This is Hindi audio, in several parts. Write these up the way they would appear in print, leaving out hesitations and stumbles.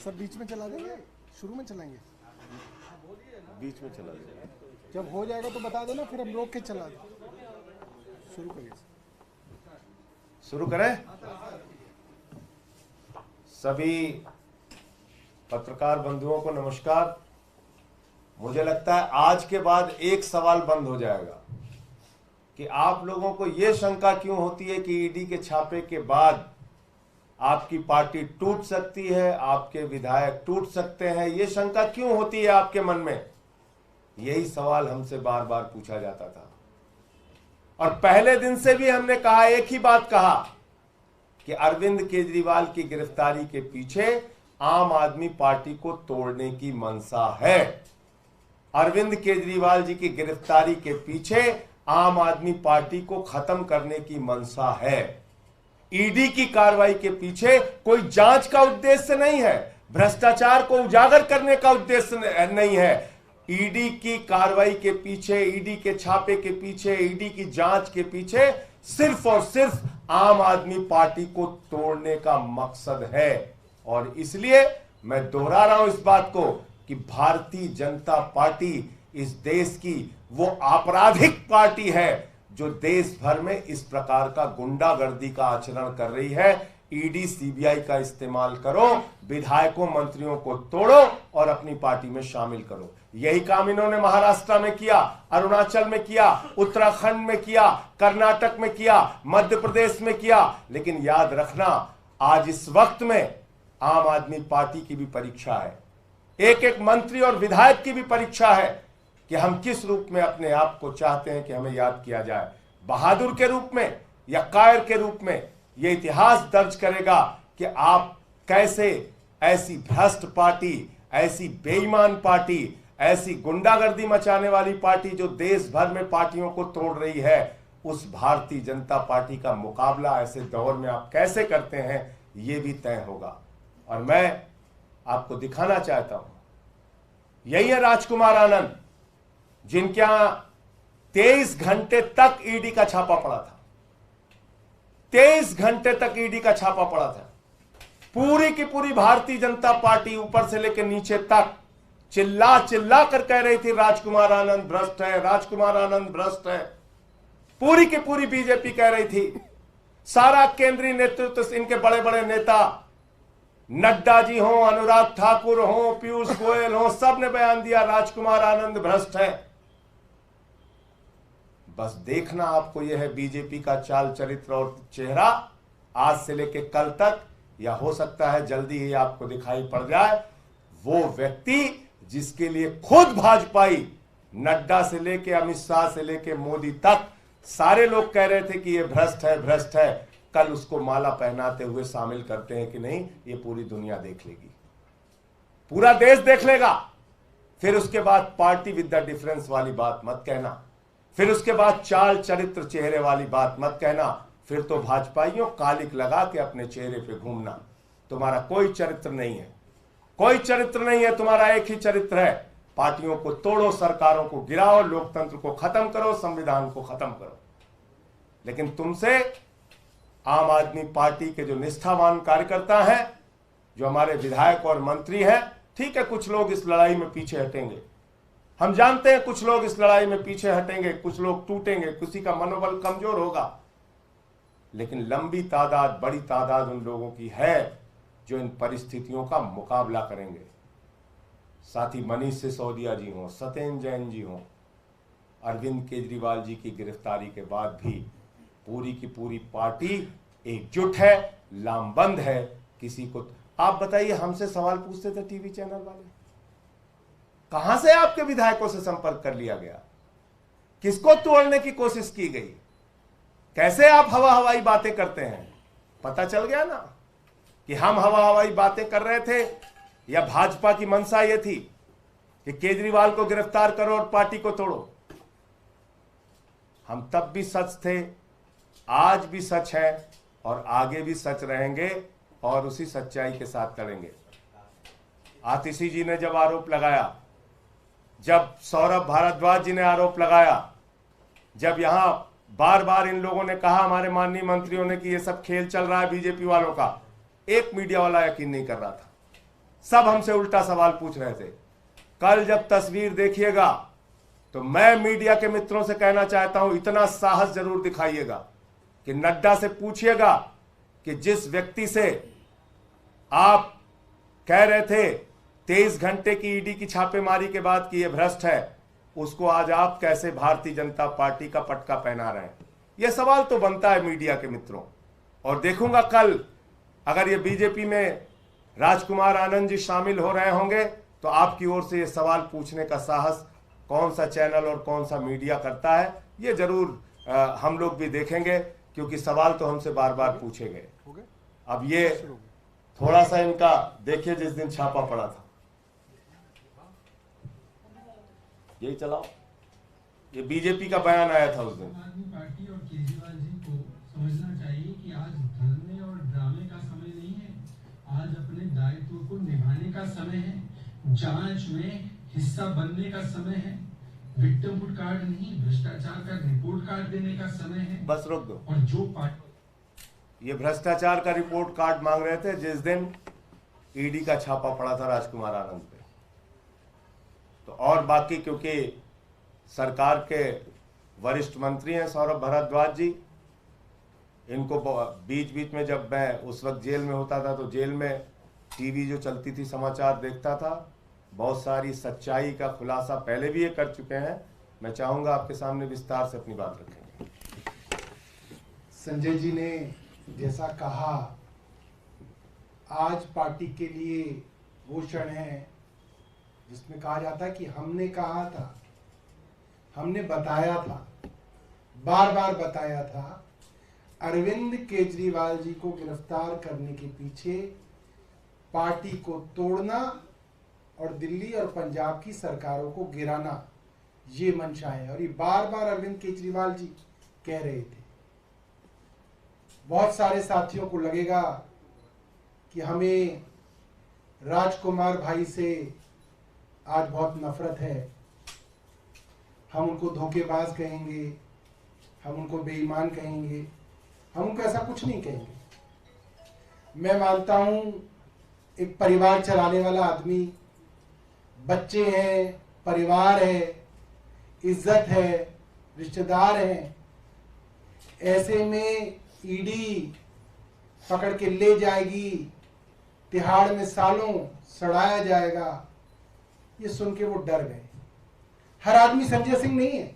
सर बीच में चला देंगे, शुरू में चलाएंगे? बीच में चला देंगे। जब हो जाएगा तो बता देना, फिर हम रोक के चला दें। शुरू करिए। शुरू करें। सभी पत्रकार बंधुओं को नमस्कार। मुझे लगता है आज के बाद एक सवाल बंद हो जाएगा कि आप लोगों को यह शंका क्यों होती है कि ईडी के छापे के बाद आपकी पार्टी टूट सकती है, आपके विधायक टूट सकते हैं। यह शंका क्यों होती है आपके मन में? यही सवाल हमसे बार बार पूछा जाता था और पहले दिन से भी हमने कहा, एक ही बात कहा कि अरविंद केजरीवाल की गिरफ्तारी के पीछे आम आदमी पार्टी को तोड़ने की मंशा है। अरविंद केजरीवाल जी की गिरफ्तारी के पीछे आम आदमी पार्टी को खत्म करने की मंशा है। ईडी की कार्रवाई के पीछे कोई जांच का उद्देश्य नहीं है, भ्रष्टाचार को उजागर करने का उद्देश्य नहीं है। ईडी की कार्रवाई के पीछे, ईडी के छापे के पीछे, ईडी की जांच के पीछे सिर्फ और सिर्फ आम आदमी पार्टी को तोड़ने का मकसद है। और इसलिए मैं दोहरा रहा हूं इस बात को कि भारतीय जनता पार्टी इस देश की वो आपराधिक पार्टी है जो देश भर में इस प्रकार का गुंडागर्दी का आचरण कर रही है। ईडी सीबीआई का इस्तेमाल करो, विधायकों मंत्रियों को तोड़ो और अपनी पार्टी में शामिल करो। यही काम इन्होंने महाराष्ट्र में किया, अरुणाचल में किया, उत्तराखंड में किया, कर्नाटक में किया, मध्य प्रदेश में किया। लेकिन याद रखना, आज इस वक्त में आम आदमी पार्टी की भी परीक्षा है, एक एक मंत्री और विधायक की भी परीक्षा है कि हम किस रूप में अपने आप को चाहते हैं कि हमें याद किया जाए, बहादुर के रूप में या कायर के रूप में। यह इतिहास दर्ज करेगा कि आप कैसे ऐसी भ्रष्ट पार्टी, ऐसी बेईमान पार्टी, ऐसी गुंडागर्दी मचाने वाली पार्टी जो देश भर में पार्टियों को तोड़ रही है, उस भारतीय जनता पार्टी का मुकाबला ऐसे दौर में आप कैसे करते हैं, यह भी तय होगा। और मैं आपको दिखाना चाहता हूं, यही है राजकुमार आनंद, जिनके यहां 23 घंटे तक ईडी का छापा पड़ा था। 23 घंटे तक ईडी का छापा पड़ा था। पूरी की पूरी भारतीय जनता पार्टी ऊपर से लेकर नीचे तक चिल्ला चिल्ला कर कह रही थी राजकुमार आनंद भ्रष्ट है, राजकुमार आनंद भ्रष्ट है। पूरी की पूरी बीजेपी कह रही थी, सारा केंद्रीय नेतृत्व, इनके बड़े बड़े नेता, नड्डा जी हो, अनुराग ठाकुर हो, पीयूष गोयल हो, सब ने बयान दिया राजकुमार आनंद भ्रष्ट है। बस देखना आपको यह है बीजेपी का चाल चरित्र और चेहरा आज से लेकर कल तक, या हो सकता है जल्दी ही आपको दिखाई पड़ जाए, वो व्यक्ति जिसके लिए खुद भाजपाई, नड्डा से लेके अमित शाह से लेके मोदी तक सारे लोग कह रहे थे कि ये भ्रष्ट है, भ्रष्ट है, कल उसको माला पहनाते हुए शामिल करते हैं कि नहीं, ये पूरी दुनिया देख लेगी, पूरा देश देख लेगा। फिर उसके बाद पार्टी विद द डिफरेंस वाली बात मत कहना, फिर उसके बाद चाल चरित्र चेहरे वाली बात मत कहना। फिर तो भाजपाइयों कालिक लगा के अपने चेहरे पे घूमना। तुम्हारा कोई चरित्र नहीं है, कोई चरित्र नहीं है, तुम्हारा एक ही चरित्र है, पार्टियों को तोड़ो, सरकारों को गिराओ, लोकतंत्र को खत्म करो, संविधान को खत्म करो। लेकिन तुमसे आम आदमी पार्टी के जो निष्ठावान कार्यकर्ता हैं, जो हमारे विधायक और मंत्री हैं, ठीक है कुछ लोग इस लड़ाई में पीछे हटेंगे, हम जानते हैं कुछ लोग इस लड़ाई में पीछे हटेंगे, कुछ लोग टूटेंगे, किसी का मनोबल कमजोर होगा, लेकिन लंबी तादाद, बड़ी तादाद उन लोगों की है जो इन परिस्थितियों का मुकाबला करेंगे। साथी मनीष सिसोदिया जी हों, सत्येंद्र जैन जी हों, अरविंद केजरीवाल जी की गिरफ्तारी के बाद भी पूरी की पूरी पार्टी एकजुट है, लामबंद है। किसी को आप बताइए, हमसे सवाल पूछते थे टीवी चैनल वाले, कहां से आपके विधायकों से संपर्क कर लिया गया, किसको तोड़ने की कोशिश की गई, कैसे आप हवा हवाई बातें करते हैं? पता चल गया ना कि हम हवा हवाई बातें कर रहे थे, या भाजपा की मंशा यह थी कि केजरीवाल को गिरफ्तार करो और पार्टी को तोड़ो। हम तब भी सच थे, आज भी सच है और आगे भी सच रहेंगे और उसी सच्चाई के साथ करेंगे। आतिशी जी ने जब आरोप लगाया, जब सौरभ भारद्वाज जी ने आरोप लगाया, जब यहां बार बार इन लोगों ने कहा, हमारे माननीय मंत्रियों ने, कि ये सब खेल चल रहा है बीजेपी वालों का, एक मीडिया वाला यकीन नहीं कर रहा था। सब हमसे उल्टा सवाल पूछ रहे थे। कल जब तस्वीर देखिएगा तो मैं मीडिया के मित्रों से कहना चाहता हूं, इतना साहस जरूर दिखाइएगा कि नड्डा से पूछिएगा कि जिस व्यक्ति से आप कह रहे थे 23 घंटे की ईडी की छापेमारी के बाद कि यह भ्रष्ट है, उसको आज आप कैसे भारतीय जनता पार्टी का पटका पहना रहे हैं। यह सवाल तो बनता है मीडिया के मित्रों। और देखूंगा कल अगर ये बीजेपी में राजकुमार आनंद जी शामिल हो रहे होंगे तो आपकी ओर से ये सवाल पूछने का साहस कौन सा चैनल और कौन सा मीडिया करता है, ये जरूर हम लोग भी देखेंगे, क्योंकि सवाल तो हमसे बार बार पूछे गए। अब ये थोड़ा सा इनका देखिए, जिस दिन छापा पड़ा था, यही चलाओ, ये बीजेपी का बयान आया था उस दिन। आम आदमी पार्टी और केजरीवाल जी को समझना चाहिए कि आज धरने और ड्रामे का समय नहीं है, आज अपने दायित्व को निभाने का समय है, जांच में हिस्सा बनने का समय है, विक्टिमहुड कार्ड नहीं, भ्रष्टाचार का रिपोर्ट कार्ड देने का समय है। बस रोक दो। और जो पार्टी ये भ्रष्टाचार का रिपोर्ट कार्ड मांग रहे थे जिस दिन ईडी का छापा पड़ा था राजकुमार आनंद पे। तो और बाकी क्योंकि सरकार के वरिष्ठ मंत्री हैं सौरभ भारद्वाज जी, इनको बीच बीच में जब मैं उस वक्त जेल में होता था तो जेल में टीवी जो चलती थी समाचार देखता था, बहुत सारी सच्चाई का खुलासा पहले भी ये कर चुके हैं। मैं चाहूंगा आपके सामने विस्तार से अपनी बात रखेंगे। संजय जी ने जैसा कहा, आज पार्टी के लिए वो क्षण है जिसमें कहा जाता है कि हमने कहा था, हमने बताया था, बार बार बताया था। अरविंद केजरीवाल जी को गिरफ्तार करने के पीछे पार्टी को तोड़ना और दिल्ली और पंजाब की सरकारों को गिराना, ये मंशा है। और ये बार बार अरविंद केजरीवाल जी कह रहे थे। बहुत सारे साथियों को लगेगा कि हमें राजकुमार भाई से आज बहुत नफरत है, हम उनको धोखेबाज कहेंगे, हम उनको बेईमान कहेंगे, हम उनको ऐसा कुछ नहीं कहेंगे। मैं मानता हूं एक परिवार चलाने वाला आदमी, बच्चे हैं, परिवार है, इज्जत है, रिश्तेदार हैं, ऐसे में ईडी पकड़ के ले जाएगी, तिहाड़ में सालों सड़ाया जाएगा, ये सुन के वो डर गए। हर आदमी संजय सिंह नहीं है,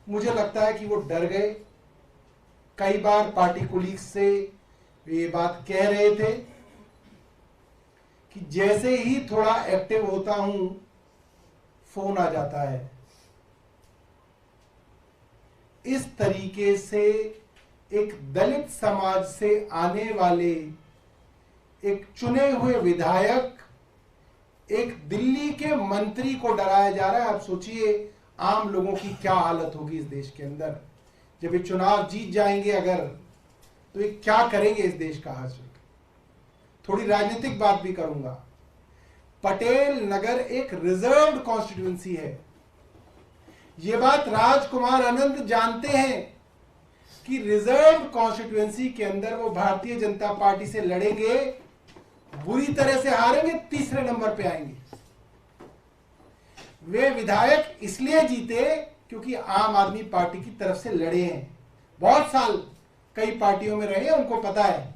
मुझे लगता है कि वो डर गए। कई बार पार्टी कोलीग्स से ये बात कह रहे थे कि जैसे ही थोड़ा एक्टिव होता हूं फोन आ जाता है। इस तरीके से एक दलित समाज से आने वाले एक चुने हुए विधायक, एक दिल्ली के मंत्री को डराया जा रहा है। आप सोचिए आम लोगों की क्या हालत होगी इस देश के अंदर जब ये चुनाव जीत जाएंगे अगर, तो ये क्या करेंगे इस देश का हासिल। थोड़ी राजनीतिक बात भी करूंगा। पटेल नगर एक रिजर्व्ड कॉन्स्टिट्यूएंसी है। ये बात राजकुमार आनंद जानते हैं कि रिजर्व्ड कॉन्स्टिट्यूएंसी के अंदर वो भारतीय जनता पार्टी से लड़ेंगे, बुरी तरह से हारेंगे, तीसरे नंबर पे आएंगे। वे विधायक इसलिए जीते क्योंकि आम आदमी पार्टी की तरफ से लड़े हैं, बहुत साल कई पार्टियों में रहे हैं, उनको पता है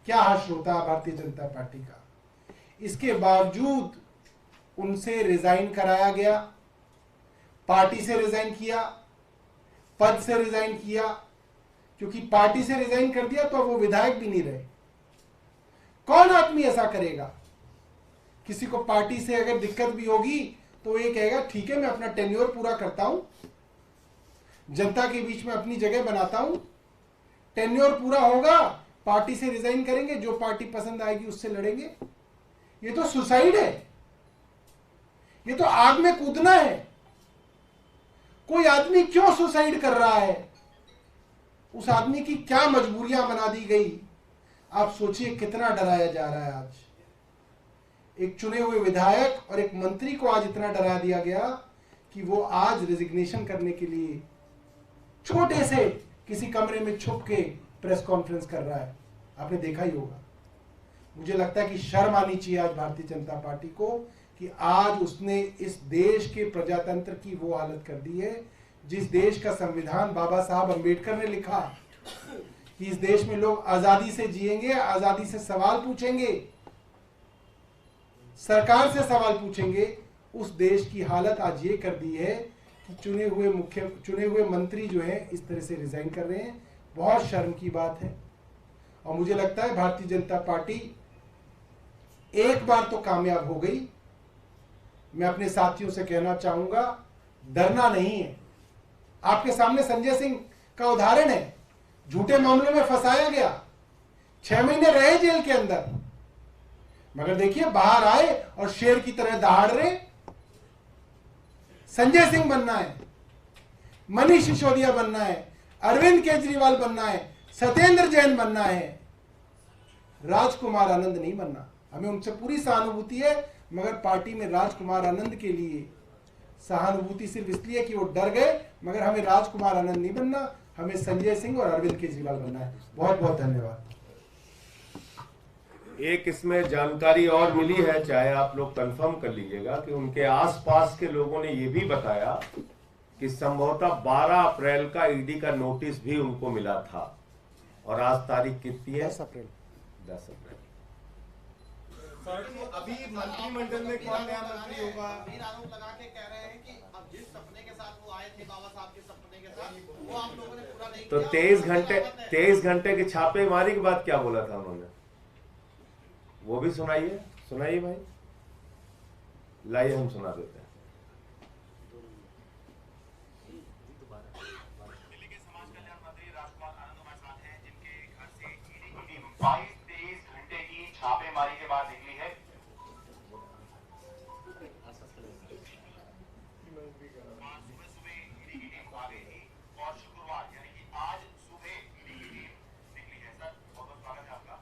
क्या हासिल होता है भारतीय जनता पार्टी का। इसके बावजूद उनसे रिजाइन कराया गया, पार्टी से रिजाइन किया, पद से रिजाइन किया, क्योंकि पार्टी से रिजाइन कर दिया तो वो विधायक भी नहीं रहे। कौन आदमी ऐसा करेगा? किसी को पार्टी से अगर दिक्कत भी होगी तो ये कहेगा ठीक है मैं अपना टेन्योर पूरा करता हूं, जनता के बीच में अपनी जगह बनाता हूं, टेन्योर पूरा होगा, पार्टी से रिजाइन करेंगे, जो पार्टी पसंद आएगी उससे लड़ेंगे। ये तो सुसाइड है, ये तो आग में कूदना है। कोई आदमी क्यों सुसाइड कर रहा है? उस आदमी की क्या मजबूरियां बना दी गई? आप सोचिए कितना डराया जा रहा है। आज एक चुने हुए विधायक और एक मंत्री को आज इतना डरा दिया गया कि वो आज रेजिग्नेशन करने के लिए छोटे से किसी कमरे में छुप के प्रेस कॉन्फ्रेंस कर रहा है। आपने देखा ही होगा। मुझे लगता है कि शर्म आनी चाहिए आज भारतीय जनता पार्टी को कि आज उसने इस देश के प्रजातंत्र की वो हालत कर दी है जिस देश का संविधान बाबा साहब अंबेडकर ने लिखा कि इस देश में लोग आजादी से जिएंगे, आजादी से सवाल पूछेंगे, सरकार से सवाल पूछेंगे। उस देश की हालत आज ये कर दी है कि चुने हुए मंत्री जो हैं इस तरह से रिजाइन कर रहे हैं। बहुत शर्म की बात है। और मुझे लगता है भारतीय जनता पार्टी एक बार तो कामयाब हो गई। मैं अपने साथियों से कहना चाहूंगा, डरना नहीं है। आपके सामने संजय सिंह का उदाहरण है, झूठे मामलों में फंसाया गया, 6 महीने रहे जेल के अंदर, मगर देखिए बाहर आए और शेर की तरह दहाड़ रहे। संजय सिंह बनना है, मनीष सिसोदिया बनना है, अरविंद केजरीवाल बनना है, सत्येंद्र जैन बनना है, राजकुमार आनंद नहीं बनना। हमें उनसे पूरी सहानुभूति है, मगर पार्टी में राजकुमार आनंद के लिए सहानुभूति सिर्फ इसलिए कि वो डर गए, मगर हमें राजकुमार आनंद नहीं बनना, हमें संजय सिंह और अरविंद केजरीवाल बनना है। बहुत बहुत धन्यवाद। एक इसमें जानकारी और मिली है, चाहे आप लोग कंफर्म कर लीजिएगा, कि उनके आसपास के लोगों ने यह भी बताया कि संभवतः 12 अप्रैल का ईडी का नोटिस भी उनको मिला था। और आज तारीख कितनी है? 10 अप्रैल। 10 अप्रैल। अभी मंत्रिमंडल में कौन नया मंत्री होगा? आरोप लगा के कह रहे हैं कि अब जिस सपने के साथ वो आए थे बाबा साहब के सपने के साथ, वो आप लोगों ने पूरा नहीं तो किया। 23 घंटे की छापेमारी के बाद क्या बोला था उन्होंने, वो भी सुनाइए भाई, लाइए हम सुना देते हैं। दिल्ली के समाज कल्याण मंत्री राजकुमार आनंद हमारे साथ हैं, जिनके घर से ईडी की टीम 22-23 घंटे की छापेमारी के बाद निकली है। सुबह ईडी की टीम आ गई थी और शुक्रवार यानी कि आज सुबह ईडी की टीम निकली है। सर बहुत बहुत स्वागत है आपका।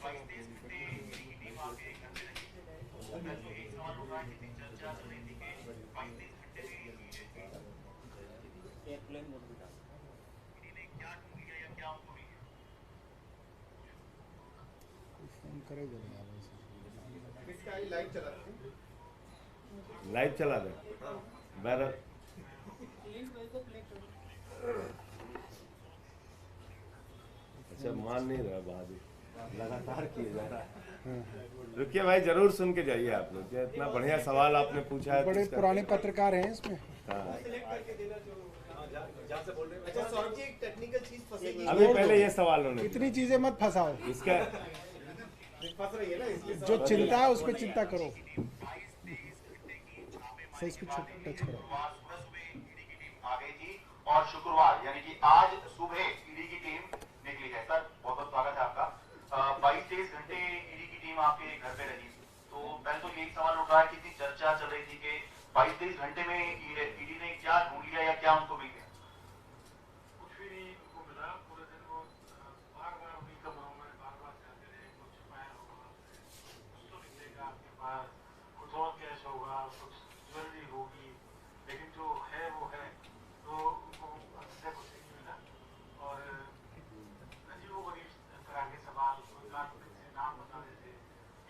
22-23 घंटे ईडी की टीम आपके घर पे रही। तो एक सवाल उठ रहा है, कितनी चर्चा चल रही थी कि 22-23 घंटे में ईडी ने क्या ढूंढ लिया या क्या उनको मिल गया? इसका लाइव चला था। लाइव चला दे बहरहाल। अच्छा, मान नहीं रहा, बहादुर लगातार किए जा रहा है। रुकिए भाई, जरूर सुन के जाइए आप लोग। इतना बढ़िया सवाल आपने पूछा है। बड़े पुराने पत्रकार हैं इसमें। हाँ। अच्छा सौरभ जी, एक टेक्निकल चीज फंसेगी। अभी पहले ये सवाल होने इतनी चीजें मत फंसाओ, इसका फंस रही है ना, इसलिए जो चिंता है उस पर चिंता करो। सही, इसको टच करो। सुबह ईडी की टीम आ गई थी और शुक्रवार यानी कि आज सुबह ईडी की टीम निकली है। सर बहुत बहुत स्वागत है आपका। 22-23 घंटे ईडी की टीम आपके घर पे रही। तो पहले तो यही सवाल उठ रहा है कि इतनी चर्चा चल रही थी कि 22-23 घंटे में ईडी ने क्या ढूंढ लिया या क्या उनको मिल गया? कुछ भी नहीं उनको मिला। पूरे दिन वो बार बार अपनी कमरों में बार बार जाते रहे, कुछ छुपाया होगा, कुछ तो निकलेगा आपके पास, कुछ और कैश होगा, कुछ ज्वेलरी होगी, लेकिन जो है वो है। तो उनको अंदर कुछ नहीं मिला। और अजीबोगरीब तरह के सवाल, कार्पोरेट से नाम बता देते,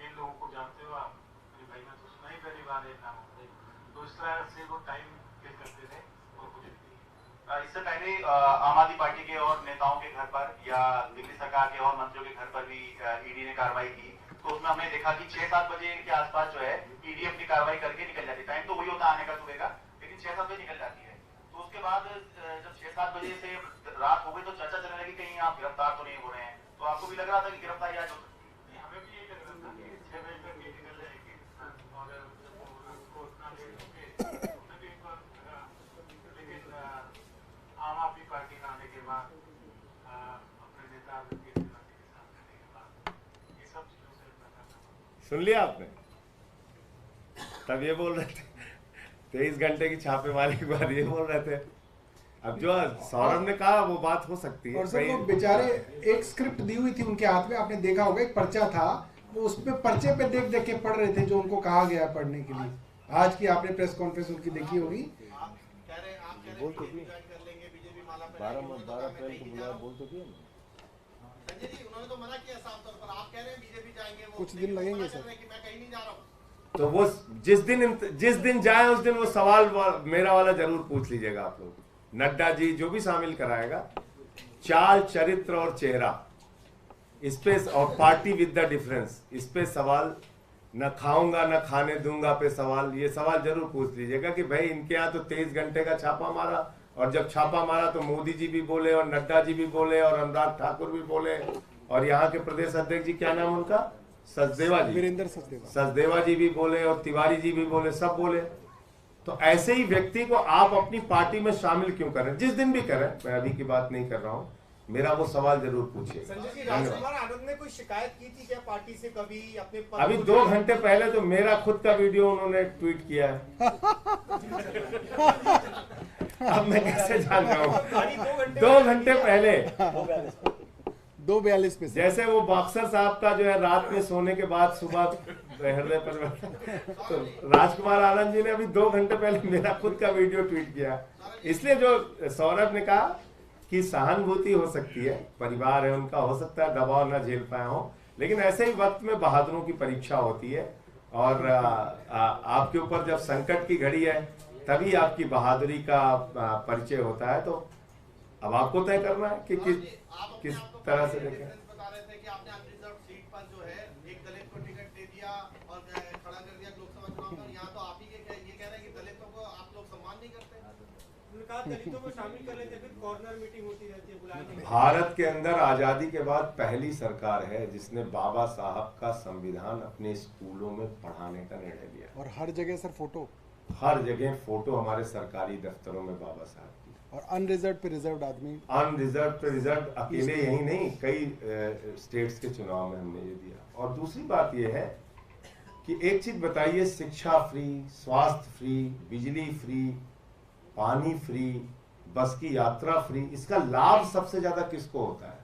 इन लोगों को जानते हो आप? मेरे भाई ने तो सुना ही पहली बार है नाम। तो इस तरह से वो टाइम किल करते थे और कुछ भी नहीं। इससे पहले आम आदमी पार्टी के और नेताओं के घर पर या दिल्ली सरकार के और मंत्रियों के घर पर भी ईडी ने कार्रवाई की। तो उसमें हमने देखा कि 6-7 बजे के आसपास जो है ईडी अपनी कार्रवाई करके निकल जाती है। टाइम तो वही होता आने का सुबह का, लेकिन 6-7 बजे निकल जाती है। तो उसके बाद जब 6-7 बजे से रात हो गई तो चर्चा चलने लगी कहीं आप गिरफ्तार तो नहीं हो रहे हैं। तो आपको भी लग रहा था कि गिरफ्तारी आज हो सकती है? हमें भी यही लग रहा था कि 6 बजे तक ये निकल जाएगी। और जब उसको उतना लेट हो गए तो हमें भी एक बार लगा। लेकिन आम आदमी पार्टी में आने के बाद अपने नेता अरविंद केजरीवाल जी के साथ करने के बाद ये सब चीजों से पता चला। सुन लिया आपने? तब ये बोल रहे थे 23 घंटे की छापेमारी के बाद ये बोल रहे थे। अब जो सौरभ ने कहा वो बात हो सकती है। और सर वो बेचारे एक स्क्रिप्ट दी हुई थी उनके हाथ में, आपने देखा होगा, एक पर्चा था, वो उस पे पर्चे पे देख देख के पढ़ रहे थे जो उनको कहा गया पढ़ने के लिए। आज की आपने प्रेस कॉन्फ्रेंस उनकी देखी होगी। आप कह रहे हैं बोल तो बीजेपी ज्वाइन कर लेंगे, बीजेपी माला 12 अप्रैल को बुलाया, बोल तो किया। संजय जी उन्होंने तो मना किया साफ तौर पर, आप कह रहे हैं बीजेपी जाएंगे, वो कुछ दिन लगेंगे सर। कि मैं कहीं नहीं जा रहा हूँ। तो वो जिस दिन जाए उस दिन वो सवाल मेरा वाला जरूर पूछ लीजिएगा आप लोग। नड्डा जी जो भी शामिल कराएगा, चाल चरित्र और चेहरा इस पे, और पार्टी विद द डिफरेंस इस पे सवाल, न खाऊंगा न खाने दूंगा पे सवाल, ये सवाल जरूर पूछ लीजिएगा कि भाई इनके यहाँ तो 23 घंटे का छापा मारा, और जब छापा मारा तो मोदी जी भी बोले और नड्डा जी भी बोले और अनुराग ठाकुर भी बोले, और यहाँ के प्रदेश अध्यक्ष जी क्या नाम उनका, सचदेवा जी, वीरेंद्र सचदेवा जी भी बोले और तिवारी जी भी बोले, सब बोले। तो ऐसे ही व्यक्ति को आप अपनी पार्टी में शामिल क्यों करें, जिस दिन भी करें, मैं अभी की बात नहीं कर रहा हूँ, मेरा वो सवाल जरूर पूछिए। संजय जी, राजकुमार आनंद ने कोई शिकायत की थी क्या पार्टी से कभी अपने पद अभी को 2 घंटे पहले तो मेरा खुद का वीडियो उन्होंने ट्वीट किया है। अब मैं कैसे जान रहा हूँ, 2 घंटे पहले 2:42 पे जैसे वो बॉक्सर साहब का जो है रात में सोने के बाद सुबह हृदय परिवर्तन, तो राजकुमार आनंद जी ने अभी 2 घंटे पहले मेरा खुद का वीडियो ट्वीट किया। इसलिए जो सौरभ ने कहा कि सहानुभूति हो सकती है, परिवार है उनका, हो सकता है दबाव ना झेल पाए हो, लेकिन ऐसे ही वक्त में बहादुरों की परीक्षा होती है, और आपके ऊपर जब संकट की घड़ी है तभी आपकी बहादुरी का परिचय होता है। तो अब आपको तय करना है कि किस तरह से देखें। बता रहे थे कि आपने अनरिजर्व सीट पर जो है एक दलित को टिकट दे दिया और खड़ा कर दिया लोकसभा चुनाव में, यहाँ तो आप ही ये कह रहे हैं कि दलितों को आप लोग सम्मान नहीं करते। उन्होंने कहा दलितों को शामिल कर लेते, फिर कॉर्नर मीटिंग होती रहती है, बुलाने। भारत के अंदर आजादी के बाद पहली सरकार है जिसने बाबा साहब का संविधान अपने स्कूलों में पढ़ाने का निर्णय लिया, और हर जगह सर फोटो, हर जगह फोटो हमारे सरकारी दफ्तरों में बाबा साहब की। और अनरिजर्व पे रिजर्व आदमी, अनरिजर्व पे रिजर्व अकेले यही नहीं, कई स्टेट्स के चुनाव में हमने ये दिया। और दूसरी बात ये है कि एक चीज बताइए, शिक्षा फ्री, स्वास्थ्य फ्री, बिजली फ्री, पानी फ्री, बस की यात्रा फ्री, इसका लाभ सबसे ज्यादा किसको होता है,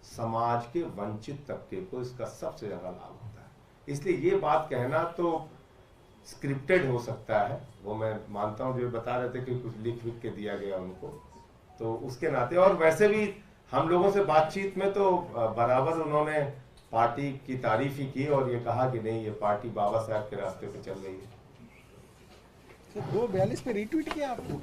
समाज के वंचित तबके को इसका सबसे ज्यादा लाभ होता है। इसलिए ये बात कहना तो स्क्रिप्टेड हो सकता है, वो मैं मानता हूँ, जो बता रहे थे कि कुछ लिख के दिया गया उनको, तो उसके नाते, और वैसे भी हम लोगों से बातचीत में तो बराबर उन्होंने पार्टी की तारीफ ही की और ये कहा कि नहीं, ये पार्टी बाबा साहब के रास्ते पे चल रही है। 2:42 पे रीट्वीट किया आपको?